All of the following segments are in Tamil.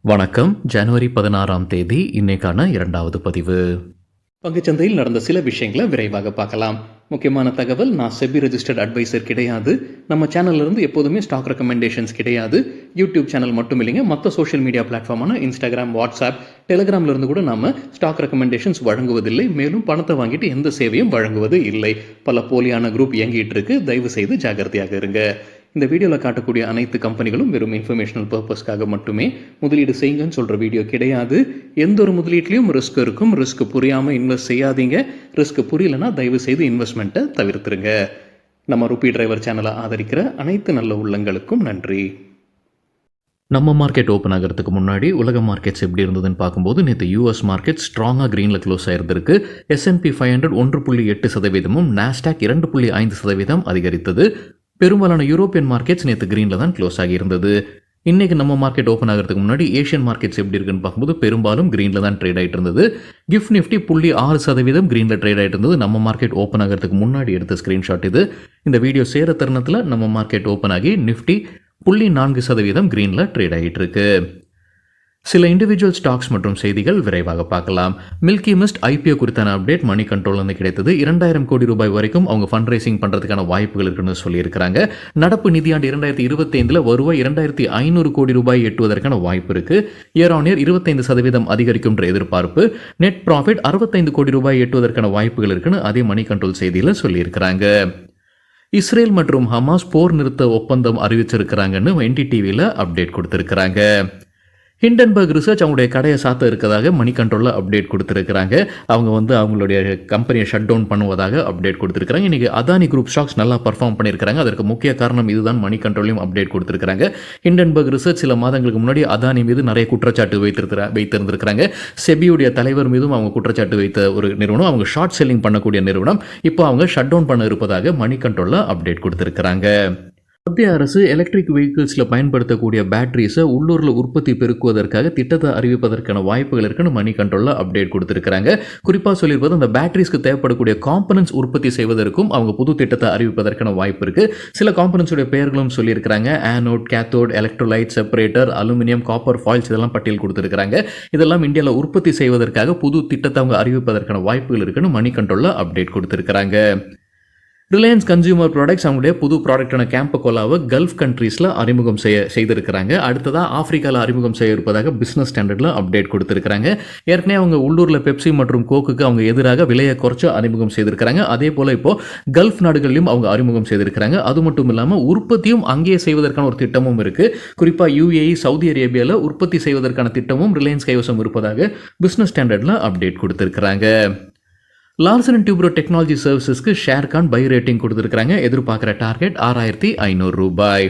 வணக்கம். ஜனவரி 16ஆம் தேதி இன்னைக்கான 2வது பதிவு. பங்குச்சந்தையில் நடந்த சில விஷயங்களை விரைவாக பார்க்கலாம். முக்கியமான தகவல், நான் செபி ரெஜிஸ்டர்ட் அட்வைசர் கிடையாது. நம்ம சேனல்ல இருந்து எப்போதுமே ஸ்டாக் ரெக்கமெண்டேஷன்ஸ் கிடையாது. யூடியூப் சேனல் மட்டும் இல்லைங்க, மற்ற சோஷியல் மீடியா பிளாட்ஃபார்மான இன்ஸ்டாகிராம், வாட்ஸ்அப், டெலிகிராம்ல இருந்து கூட நாம ஸ்டாக் ரெக்கமெண்டேஷன்ஸ் வழங்குவதில்லை. மேலும் பணத்தை வாங்கிட்டு எந்த சேவையும் வழங்குவது இல்லை. பல போலியான குரூப் இயங்கிட்டு இருக்கு. தயவு செய்து ஜாகிரதையாக இருங்க. இந்த வீடியோவில் காட்டக்கூடிய அனைத்து கம்பெனிகளும் வெறும் இன்ஃபர்மேஷனல் பர்பஸ்க்காக மட்டுமே முதலீடு செய்யுங்கன்னு சொல்கிற வீடியோ கிடையாது. எந்த ஒரு முதலீட்லையும் ரிஸ்க் இருக்கும். ரிஸ்க் புரியாமல் இன்வெஸ்ட் செய்யாதீங்க. ரிஸ்க் புரியலன்னா தயவு செய்து இன்வெஸ்ட்மெண்ட்டை தவிர்த்துருங்க. நம்ம ருபி டிரைவர் சேனலை ஆதரிக்கிற அனைத்து நல்ல உள்ளங்களுக்கும் நன்றி. நம்ம மார்க்கெட் ஓப்பன் ஆகிறதுக்கு முன்னாடி உலக மார்க்கெட்ஸ் எப்படி இருந்ததுன்னு பார்க்கும்போது நேற்று யூஎஸ் மார்க்கெட் ஸ்ட்ராங்காக க்ரீனில் க்ளோஸ் ஆயிருந்திருக்கு. S&P 500 1.8%, நாஸ்டாக் 2.5% அதிகரித்தது. பெரும்பாலான யூரோப்பியன் மார்க்கெட்ஸ் நேற்று க்ரீனில் தான் க்ளோஸ் ஆகியிருந்தது. இன்றைக்கி நம்ம மார்க்கெட் ஓப்பன் ஆகிறதுக்கு முன்னாடி ஏஷியன் மார்க்கெட்ஸ் எப்படி இருக்குன்னு பார்க்கும்போது பெரும்பாலும் க்ரீனில் தான் ட்ரேட் ஆகிட்டு இருந்தது. கிஃப்ட் நிஃப்டி 0.6% க்ரீனில் ட்ரேட் ஆகிட்டு இருந்தது. நம்ம மார்க்கெட் ஓப்பன் ஆகிறதுக்கு முன்னாடி எடுத்த ஸ்க்ரீன்ஷாட் இது. இந்த வீடியோ சேர தருணத்தில் நம்ம மார்க்கெட் ஓப்பன் ஆகி நிஃப்டி 0.4% க்ரீனில் ட்ரேட் ஆகிட்டு இருக்கு. சில இண்டிவிஜுவல் ஸ்டாக்ஸ் மற்றும் செய்திகள் விரைவாக பார்க்கலாம். மில்கி மிஸ்ட் IPO குறித்தான அப்டேட் மணி கண்ட்ரோல்லேருந்து கிடைத்தது. 2000 கோடி ரூபாய் வரைக்கும் அவங்க ஃபண்ட் ரைசிங் பண்ணுறதுக்கான வாய்ப்புகள் இருக்குன்னு சொல்லியிருக்கிறாங்க. நடப்பு நிதியாண்டு 2025 வருவாய் 2500 கோடி ரூபாய் எட்டுவதற்கான வாய்ப்பு இருக்கு. இயர் ஆன் இயர் 25% அதிகரிக்கும் என்ற எதிர்பார்ப்பு. நெட் ப்ராஃபிட் 65 கோடி ரூபாய் எட்டுவதற்கான வாய்ப்புகள் இருக்குன்னு அதே மணி கண்ட்ரோல் செய்தியில் சொல்லியிருக்கிறாங்க. இஸ்ரேல் மற்றும் ஹமாஸ் போர் நிறுத்த ஒப்பந்தம் அறிவிச்சிருக்கிறாங்கன்னு NDTVயில் அப்டேட் கொடுத்துருக்கிறாங்க. ஹிண்டன்பர்க் ரிசர்ச் அவங்களுடைய கடையை சாத்த இருக்கதாக மணி கண்ட்ரோலில் அப்டேட் கொடுத்துருக்காங்க. அவங்க அவங்களுடைய கம்பெனியை ஷட் டவுன் பண்ணுவதாக அப்டேட் கொடுத்துருக்காங்க. இன்றைக்கி அதானி குரூப் ஸ்டாக்ஸ் நல்லா பர்ஃபார்ம் பண்ணியிருக்காங்க. அதற்கு முக்கிய காரணம் இதுதான் மணி கண்ட்ரோலையும் அப்டேட் கொடுத்துருக்காங்க. ஹிண்டன்பர்க் ரிசர்ச் சில மாதங்களுக்கு முன்னாடி அதானி மீது நிறைய குற்றச்சாட்டு வைத்திருந்திருக்கிறாங்க. செபியுடைய தலைவர் மீதும் அவங்க குற்றச்சாட்டு வைத்த ஒரு நிறுவனம், அவங்க ஷார்ட் செல்லிங் பண்ணக்கூடிய நிறுவனம், இப்போ அவங்க ஷட் டவுன் பண்ண இருப்பதாக மணி கண்ட்ரோலில் அப்டேட் கொடுத்துருக்காங்க. மத்திய அரசு எலக்ட்ரிக் வெஹிக்கிள்ஸில் பயன்படுத்தக்கூடிய பேட்டரிஸை உள்ளூரில் உற்பத்தி பெருக்குவதற்காக திட்டத்தை அறிவிப்பதற்கான வாய்ப்புகள் இருக்குன்னு மணி கண்ட்ரோலில் அப்டேட் கொடுத்துருக்காங்க. குறிப்பாக சொல்லியிருப்பது, அந்த பேட்டரிஸ்க்கு தேவைப்படக்கூடிய காம்பனன்ட்ஸ் உற்பத்தி செய்வதற்கும் அவங்க புது திட்டத்தை அறிவிப்பதற்கான வாய்ப்பு இருக்குது. சில காம்பனன்ட்ஸுடைய பெயர்களும் சொல்லியிருக்கிறாங்க. Anode, cathode, electrolyte, separator, aluminium, copper foils, இதெல்லாம் பட்டியல் கொடுத்துருக்காங்க. இதெல்லாம் இந்தியாவில் உற்பத்தி செய்வதற்காக புது திட்டத்தை அவங்க அறிவிப்பதற்கான வாய்ப்புகள் இருக்குன்னு மணி கண்ட்ரோலில் அப்டேட் கொடுத்துருக்காங்க. ரிலையன்ஸ் கன்சியூமர் ப்ராடக்ட்ஸ் அவங்களுடைய புது ப்ராடக்டான கேம்பகோலாவை கல்ஃப் கண்ட்ரீஸில் அறிமுகம் செய்திருக்கிறாங்க. அடுத்ததாக ஆஃப்ரிக்காவில் அறிமுகம் செய்ய இருப்பதாக பிஸ்னஸ் ஸ்டாண்டர்டில் அப்டேட் கொடுத்துருக்காங்க. ஏற்கனவே அவங்க உள்ளூரில் பெப்சி மற்றும் கோக்குக்கு அவங்க எதிராக விலையை குறைச்சி அறிமுகம் செய்திருக்கிறாங்க. அதே போல் இப்போது கல்ஃப் நாடுகளிலும் அவங்க அறிமுகம் செய்திருக்கிறாங்க. அது மட்டும் இல்லாமல் உற்பத்தியும் அங்கேயே செய்வதற்கான ஒரு திட்டமும் இருக்குது. குறிப்பாக UAE, சவுதி அரேபியாவில் உற்பத்தி செய்வதற்கான திட்டமும் ரிலையன்ஸ் கைவசம் இருப்பதாக பிஸ்னஸ் ஸ்டாண்டர்டில் அப்டேட் கொடுத்துருக்காங்க. லார்சன் அண்ட் டியூப்ரோ டெக்னாலஜி சர்வீசஸ்க்கு ஷேர்கான் பை ரேட்டிங் கொடுத்துருக்காங்க. எதிர்பார்க்குற டார்கெட் 6500 ரூபாய்.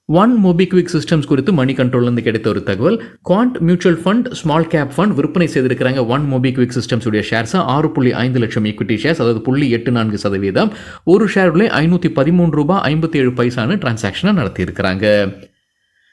ஒன் மோபிக்விக் சிஸ்டம்ஸ் குறித்து மணி கண்ட்ரோல்லேருந்து கிடைத்த ஒரு தகவல், quant mutual fund small cap fund விற்பனை செய்திருக்கிறாங்க. ஒன் மோபிக்விக் சிஸ்டம்ஸ் உடைய ஷேர்ஸை 6.5 லட்சம் ஈக்விட்டி ஷேர்ஸ், அதாவது 0.84%, ஒரு ஷேர்ல 513 ரூபாய் 57 பைசான்னு டிரான்சாக்ஷனை நடத்தியிருக்கிறாங்க.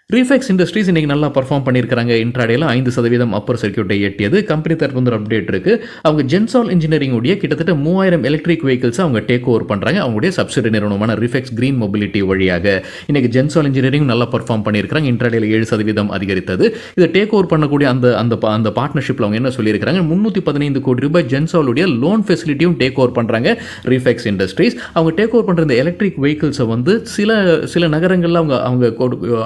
ரீஃபெக்ஸ் இண்டஸ்ட்ரீஸ் இன்றைக்கி நல்லா பர்ஃபார்ம் பண்ணியிருக்காங்க. இன்ட்ராடேல 5% அப்பர் சர்க்கியூட்டை எட்டியது. கம்பெனி தரப்பு வந்து அப்டேட் இருக்குது. அவங்க ஜென்சால் இன்ஜினியரிங் உடைய கிட்டத்தட்ட 3000 எலக்ட்ரிக் வெஹிக்கிள்ஸை அவங்க டேக் ஓவர் பண்ணுறாங்க. அவங்களுடைய சப்சிடி நிறுவனமான ரீஃபெக்ஸ் கிரீன் மொபிலிட்டி வழியாக. இன்றைக்கி ஜென்சால் இன்ஜினியரிங் நல்லா பர்ஃபார்ம் பண்ணியிருக்காங்க. இன்ட்ராடேல 7% அதிகரித்தது. இதை டேக் ஓவர் பண்ணக்கூடிய அந்த பார்ட்னர்ஷிப்பில் அவங்க என்ன சொல்லியிருக்காங்க, 315 கோடி ரூபாய் ஜென்சாலுடைய லோன் ஃபெசிலிட்டியும் டேக் ஓவர் பண்ணுறாங்க ரீஃபெக்ஸ் இண்டஸ்ட்ரீஸ். அவங்க டேக் ஓவர் பண்ணுற இந்த எலக்ட்ரிக் வெஹிக்கிள்ஸை வந்து சில நகரங்களில் அவங்க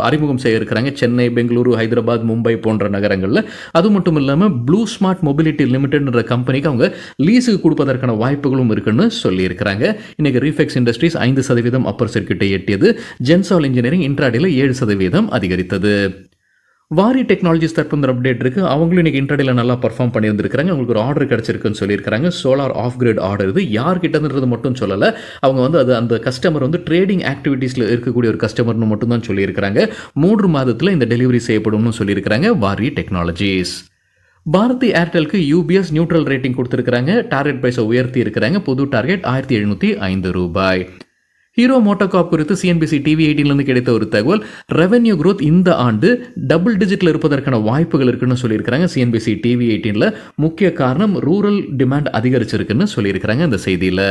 அறிமுகம் இருக்கிறாங்க. சென்னை, பெங்களூரு, ஹைதராபாத், மும்பை போன்ற நகரங்களில். அது மட்டும் இல்லாமல் ப்ளூ ஸ்மார்ட் மொபிலிட்டி லிமிடெட்ன்ற கம்பெனிக்கு அவங்க லீஸுக்கு கொடுப்பதற்கான வாய்ப்புகளும் இருக்குன்னு சொல்லியிருக்கிறாங்க. இன்னைக்கு ரீஃபெக்ஸ் இண்டஸ்ட்ரீஸ் 5% அப்பர் சர்க்கியூட்டை எட்டியது. ஜென்சால் இன்ஜினியரிங் இன்ட்ராடேல 7% அதிகரித்தது. வாரி டெக்னாலஜிஸ் தற்போது அப்டேட் இருக்குது. அவங்களும் இன்றைக்கி இன்ட்ராடேல நல்லா பர்ஃபார்ம் பண்ணியிருந்திருக்காங்க. அவங்களுக்கு ஒரு ஆர்டர் கிடச்சிருக்குன்னு சொல்லியிருக்காங்க. Solar of grid order. இது யார்கிட்டன்றது மட்டும் சொல்லலை. அவங்க அந்த கஸ்டமர் ட்ரேடிங் ஆக்டிவிட்டீஸில் இருக்கக்கூடிய ஒரு கஸ்டமர்னு மட்டும் தான் சொல்லியிருக்கிறாங்க. 3 மாதத்தில் இந்த டெலிவரி செய்யப்படும்னு சொல்லியிருக்கிறாங்க வாரி டெக்னாலஜிஸ். பாரதி ஏர்டெலுக்கு UBS நியூட்ரல் ரேட்டிங் கொடுத்துருக்காங்க. டார்கெட் பிரைஸை உயர்த்தி இருக்கிறாங்க. புது டார்கெட் 1705 ரூபாய். ஹீரோ மோட்டோகார்ப் குறித்து CNBC TV18 கிடைத்த ஒரு தகவல், ரெவென்யூ க்ரோத் இந்த ஆண்டு டபுள் டிஜிட்டில் இருப்பதற்கான வாய்ப்புகள் இருக்குன்னு சொல்லியிருக்கிறாங்க. CNBC TV18 முக்கிய காரணம் ரூரல் டிமாண்ட் அதிகரிச்சிருக்குன்னு சொல்லியிருக்கிறாங்க இந்த செய்தியில்.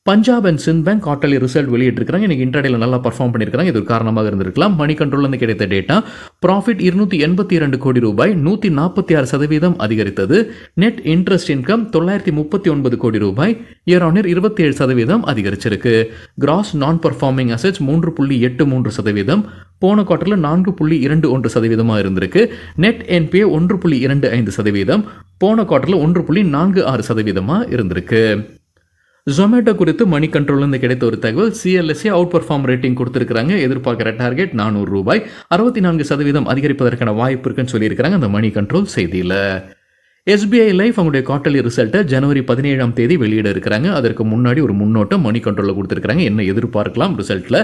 Punjab and Sindh bank quarterly result வெளியிட்டிருக்காங்க. இன்னைக்கு இன்ட்ராடேல நல்லா பர்ஃபார்ம் பண்ணியிருக்காங்க. இது ஒரு காரணமாக இருந்திருக்கலாம். மணி கண்ட்ரோல்லேருந்து கிடைத்த டேட்டா ப்ராஃபிட் 282 கோடி ரூபாய் 146% அதிகரித்தது. நெட் இன்ட்ரெஸ்ட் இன்கம் 939 கோடி ரூபாய் இயர் ஆன் இயர் 27% அதிகரிச்சிருக்கு. கிராஸ் நான் பர்ஃபார்மிங் அசெட்ஸ் 3.83%, போன குவார்ட்டரில் 4.21% இருந்திருக்கு. நெட் என்பிஏ 1.25%, போன குவார்ட்டரில் 1.46% இருந்திருக்கு. ஜொமேட்டோ குறித்து மணி கண்ட்ரோல்லேருந்து கிடைத்த ஒரு தகவல், சிஎல்எஸ்ஏ அவுட் பர்ஃபார்ம் ரேட்டிங் கொடுத்துருக்காங்க. எதிர்பார்க்குற டார்கெட் 400 ரூபாய், 64% அதிகரிப்பதற்கான வாய்ப்பு இருக்குன்னு சொல்லியிருக்காங்க அந்த மணி கண்ட்ரோல் செய்தியில். எஸ்பிஐ லைஃப் அவங்களுடைய குவார்ட்டர்லி ரிசல்ட்டை ஜனவரி 17ஆம் தேதி வெளியிட இருக்கிறாங்க. அதற்கு முன்னாடி ஒரு முன்னோட்டம் மணி கண்ட்ரோலில் கொடுத்துருக்காங்க. என்ன எதிர்பார்க்கலாம் ரிசல்ட்டில்?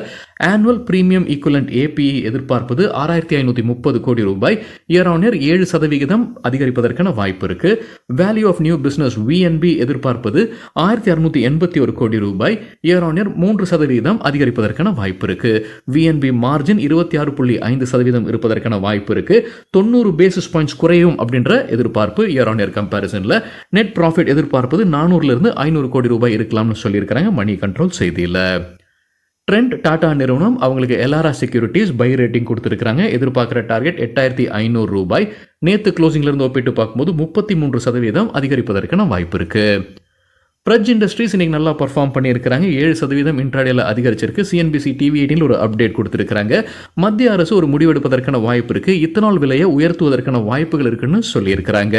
ஆனுவல் பிரீமியம் ஈக்குவலண்ட் ஏபிஇ எதிர்பார்ப்பது 6530 கோடி ரூபாய், இயர் ஆன் இயர் 7% அதிகரிப்பதற்கான வாய்ப்பு இருக்கு. Value of new business VNB எதிர்பார்ப்பது 1681 கோடி ரூபாய், இயர் ஆன் இயர் 3% அதிகரிப்பதற்கான வாய்ப்பு இருக்கு. விஎன்பி மார்ஜின் 26.5% இருப்பதற்கான வாய்ப்பு இருக்கு. 90 பேசிஸ் பாயிண்ட்ஸ் குறையும் அப்படின்ற எதிர்பார்ப்பு இயர் ஆன் இயர் கம்பேரிசன்ல. நெட் ப்ராஃபிட் எதிர்பார்ப்பது 400 500 கோடி ரூபாய் இருக்கலாம்னு சொல்லியிருக்காங்க மணி கண்ட்ரோல் செய்தியில். ட்ரெண்ட் டாடா நிறுவனம் அவங்களுக்கு எலாரா செக்யூரிட்டிஸ் பை ரேட்டிங் கொடுத்துருக்காங்க. எதிர்பார்க்குற டார்கெட் 8500 ரூபாய். நேற்று க்ளோசிங்ல இருந்து ஒப்பிட்டு பார்க்கும்போது 33% அதிகரிப்பதற்கான வாய்ப்பு இருக்கு. பிரஜ் இண்டஸ்ட்ரீஸ் இன்னைக்கு நல்லா பர்ஃபார்ம் பண்ணியிருக்காங்க. 7% இன்ட்ராடேல அதிகரிச்சிருக்கு. சிஎன்பிசி டிவி 18 ஒரு அப்டேட் கொடுத்துருக்காங்க. மத்திய அரசு ஒரு முடிவெடுப்பதற்கான வாய்ப்பு இருக்கு. இத்தனால் விலையை உயர்த்துவதற்கான வாய்ப்புகள் இருக்குன்னு சொல்லியிருக்கிறாங்க.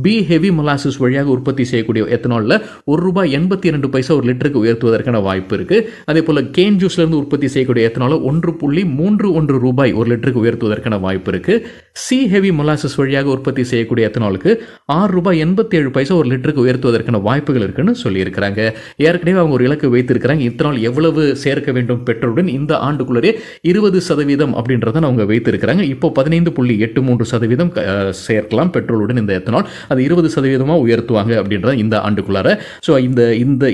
பி ஹெவி மொலாசஸ் வழியாக உற்பத்தி செய்யக்கூடிய எத்தனால்ல ₹1.82 ஒரு லிட்டருக்கு உயர்த்துவதற்கான வாய்ப்பு இருக்கு. அதே போல கேன் ஜூஸ்ல இருந்து உற்பத்தி செய்யக்கூடிய எத்தனால ₹1.31 ஒரு லிட்டருக்கு உயர்த்துவதற்கான வாய்ப்பு இருக்கு. சி ஹெவி மொலாசஸ் வழியாக உற்பத்தி செய்யக்கூடிய எத்தனாலுக்கு ₹6.87 ஒரு லிட்டருக்கு உயர்த்துவதற்கான வாய்ப்புகள் இருக்குன்னு சொல்லியிருக்கிறாங்க. ஏற்கனவே அவங்க ஒரு இலக்கு வைத்திருக்கிறாங்க. இத்தனால் எவ்வளவு சேர்க்க வேண்டும் பெட்ரோலுடன் இந்த ஆண்டுக்குள்ளே 20% அப்படின்றத அவங்க வைத்திருக்கிறாங்க. இப்போ 15.83% சேர்க்கலாம் பெட்ரோலுடன் இந்த எத்தனால். அது 20% உயர்த்துவாங்க அப்படின்றத இந்த ஆண்டுக்குள்ளார. ஸோ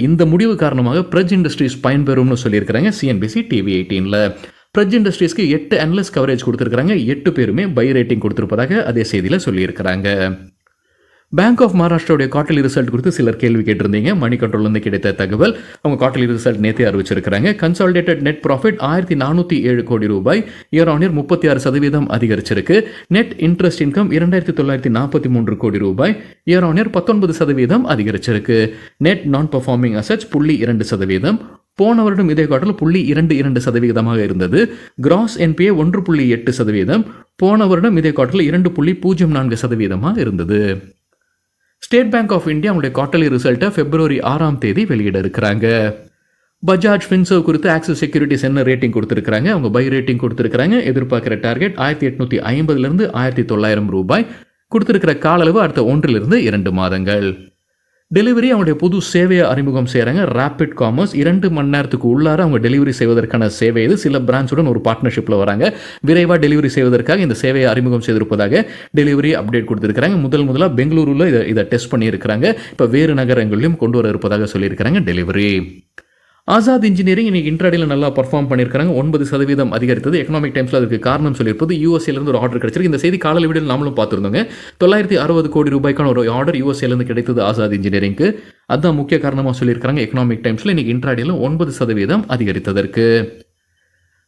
இந்த முடிவு காரணமாக பிரஜ் இண்டஸ்ட்ரீஸ் பயன்பெறும்னு சொல்லியிருக்கிறாங்க CNBC TV 18ல. Braj இண்டஸ்ட்ரீஸ்க்கு 8 analyst coverage கொடுத்துருக்காங்க. 8 பேருமே பை ரேட்டிங் கொடுத்திருப்பதாக அதே செய்தியில் சொல்லியிருக்கிறாங்க. பேங்க் ஆஃப் மகாராஷ்டிராவுடைய குவார்ட்டர்லி ரிசல்ட் குறித்து சிலர் கேள்வி கேட்டிருந்தீங்க. மணி கண்ட்ரோல்லேருந்து கிடைத்த தகவல், அவங்க குவார்ட்டர்லி ரிசல்ட் நேற்றே அறிவிச்சிருக்கிறாங்க. கன்சாலிடேட்டட் நெட் ப்ராஃபிட் 1407 கோடி ரூபாய், இயர் ஆன் இயர் 36% அதிகரிச்சிருக்கு. நெட் இன்ட்ரெஸ்ட் இன்கம் 2943 கோடி ரூபாய், இயர் ஆன் இயர் 19% அதிகரிச்சிருக்கு. நெட் நான் பர்ஃபார்மிங் அசெட்ஸ் 0.2%, போன வருடம் இதே குவார்ட்டரில் 0.22% இருந்தது. கிராஸ் என்பிஏ 1.8%, போன வருடம் இதே குவார்ட்டரில் 2.04% இருந்தது. ஸ்டேட் பேங்க் ஆஃப் இந்தியா அவங்களுடைய குவார்ட்டர்லி ரிசல்ட்டை பிப்ரவரி 6ஆம் தேதி வெளியிட இருக்கிறாங்க. பஜாஜ் ஃபின்சர்வ் குறித்து ஆக்சிஸ் செக்யூரிட்டிஸ் என்ன ரேட்டிங் கொடுத்துருக்காங்க? அவங்க பை ரேட்டிங் கொடுத்துருக்காங்க. எதிர்பார்க்குற டார்கெட் 1850 1900 ரூபாய். கொடுத்துருக்கிற கால அளவு அடுத்த 1 to 2 மாதங்கள். டெலிவரி அவங்களுடைய புது சேவையை அறிமுகம் செய்கிறாங்க. ரேபிட் காமர்ஸ் 2 மணி நேரத்துக்கு உள்ளார அவங்க டெலிவரி செய்வதற்கான சேவை இது. சில பிரான்ச்சுடன் ஒரு பார்ட்னர்ஷிப்பில் வராங்க. விரைவாக டெலிவரி செய்வதற்காக இந்த சேவையை அறிமுகம் செய்திருப்பதாக டெலிவரி அப்டேட் கொடுத்துருக்காங்க. முதலாக பெங்களூருல இதை டெஸ்ட் பண்ணியிருக்கிறாங்க. இப்போ வேறு நகரங்களிலும் கொண்டு வர இருப்பதாக சொல்லியிருக்கிறாங்க டெலிவரி. ஆசாத் இன்ஜினியரிங் இன்னைக்கு இன்ட்ராடேல நல்லா பர்ஃபார்ம் பண்ணியிருக்காங்க. 9% அதிகரித்தது. எக்கனாமிக் டைம்ஸில் அதுக்கு காரணம் சொல்லியிருப்பது யூஎஸ்ஏலேருந்து ஒரு ஆர்டர் கிடைச்சிருக்கு. இந்த செய்தி காலையில் வீடியோ நாமளும் பார்த்துருந்தோங்க. 960 கோடி ரூபாய்க்கான ஒரு ஆர்டர் யூஎஸ்ஏலேருந்து கிடைத்தது ஆசாத் இன்ஜினியரிங்க்கு. அதுதான் முக்கிய காரணமாக சொல்லியிருக்காங்க. எக்கனாமிக் டைம்ஸில் இன்னைக்கு இன்ட்ராடேல 9% அதிகரித்ததற்கு.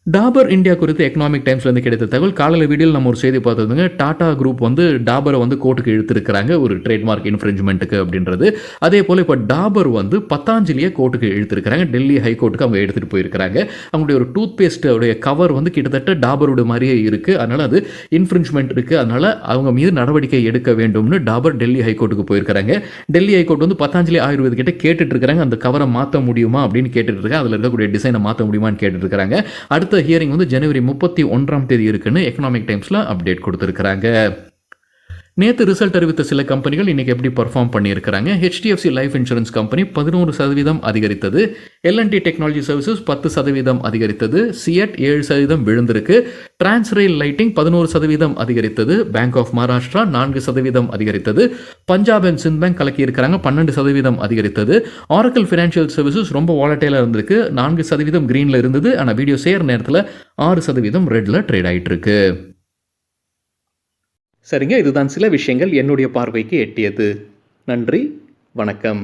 டாபர் இந்தியா குறித்து எக்கனாமிக் டைம்ஸ்லேருந்து கிடைத்த தகவல், காலையில் வீடியோவில் நம்ம ஒரு செய்தி பார்த்துருந்தோங்க. டாடா குரூப் டாபரை கோர்ட்டுக்கு இழுத்துருக்கிறாங்க ஒரு ட்ரேட்மார்க் இன்ஃப்ரிஞ்ச்மெண்ட்டுக்கு அப்படின்றது. அதே போல் இப்போ டாபர் பத்தாஞ்சலியை கோர்ட்டுக்கு இழுத்துருக்கிறாங்க. டெல்லி ஹைகோர்ட்டுக்கு அவங்க எடுத்துகிட்டு போயிருக்கிறாங்க. அவங்களுடைய ஒரு டூத் பேஸ்டோடைய கவர் கிட்டத்தட்ட டாபரோட மாதிரியே இருக்குது. அதனால் அது இன்ஃப்ரிஞ்ச்மெண்ட் இருக்குது. அதனால் அவங்க மீது நடவடிக்கை எடுக்க வேண்டும்னு டாபர் டெல்லி ஹைகோர்ட்டுக்கு போயிருக்கிறாங்க. டெல்லி ஹைகோர்ட் பத்தாஞ்சலி ஆயுர்வேத கிட்ட கேட்டுட்டு இருக்காங்க, அந்த கவரை மாற்ற முடியுமா அப்படின்னு கேட்டுட்டு இருக்காங்க. அதில் இருக்கக்கூடிய டிசைனை மாற்ற முடியுமான்னு கேட்டுட்டு இருக்காங்க. அடுத்த ஹியரிங் ஜனவரி 31ஆம் தேதி இருக்குன்னு எக்கனாமிக் டைம்ஸ்ல அப்டேட் கொடுத்திருக்காங்க. நேற்று ரிசல்ட் அறிவித்த சில கம்பெனிகள் இன்னைக்கு எப்படி பர்ஃபார்ம் பண்ணியிருக்கிறாங்க? HDFC லைஃப் இன்சூரன்ஸ் கம்பெனி 11% அதிகரித்தது. L&T டெக்னாலஜி சர்வீசஸ் 10% அதிகரித்தது. சியட் 7% விழுந்திருக்கு. டிரான்ஸ்ரெயில் லைட்டிங் 11% அதிகரித்தது. பேங்க் ஆஃப் மகாராஷ்டிரா 4% அதிகரித்தது. பஞ்சாப் அண்ட் சிந்த் பேங்க் கலக்கி இருக்கிறாங்க, 12% அதிகரித்தது. ஆரக்கிள் ஃபினான்ஷியல் சர்வீசஸ் ரொம்ப வாலட்டைலாக இருந்திருக்கு, 4% கிரீனில் இருந்தது. ஆனால் வீடியோ செய்கிற நேரத்தில் 6% ரெட்டில் ட்ரேட் ஆகிட்டு இருக்கு. சரிங்க, இதுதான் சில விஷயங்கள் என்னுடைய பார்வைக்கு எட்டியது. நன்றி, வணக்கம்.